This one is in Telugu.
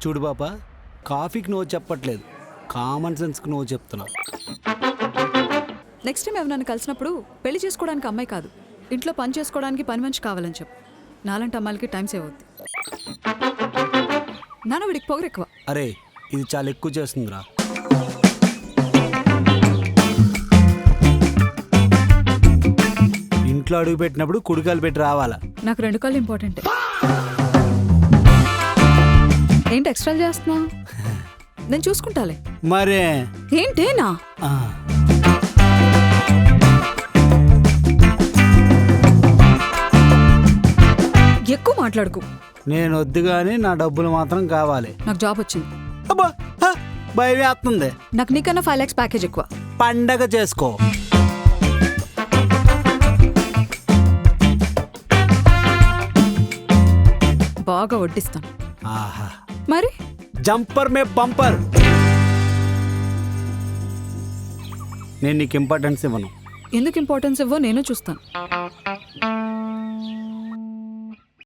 చూడు పాప, కాఫీకి నో చెప్పట్లేదు, కామన్ సెన్స్కి నో చెప్తున్నా. నెక్స్ట్ టైం ఎవరైనా కలిసినప్పుడు పెళ్లి చేసుకోవడానికి అమ్మాయి కాదు, ఇంట్లో పని చేసుకోవడానికి పని మనిషి కావాలని చెప్పు. నాలంటి అమ్మాయిలకి టైం సేవ్ అవుద్ది. నాన్న వీడికి పొగరు ఎక్కువ. అరే ఇది చాలా ఎక్కువ చేస్తుందిరా. ఇంట్లో అడుగు పెట్టినప్పుడు కుడికాలు పెట్టి రావాలా. నాకు 2 కాళ్ళు ఇంపార్టెంట్. ఏంటి ఎక్స్ట్రా చేస్తున్నా? నేను చూసుకుంటాలే. మరే ఏంటేనా? ఆ, ఎక్కువ మాట్లాడుకు. నేను వద్దు కానీ నా డబ్బులు మాత్రం కావాలి. నాకు జాబ్ వచ్చింది. అబ్బా భయం వేస్తుంది. నాకు నీకన్నా 5 lakhs ప్యాకేజ్ ఎక్కువ. పండగ చేసుకో. బాగా వడ్డిస్తాను. ఆహా, మరి జంపర్ మే బంపర్. నేను నీకు ఇంపార్టెన్స్ ఇవ్వను. ఎందుకు ఇంపార్టెన్స్ ఇవ్వో నేను చూస్తాను.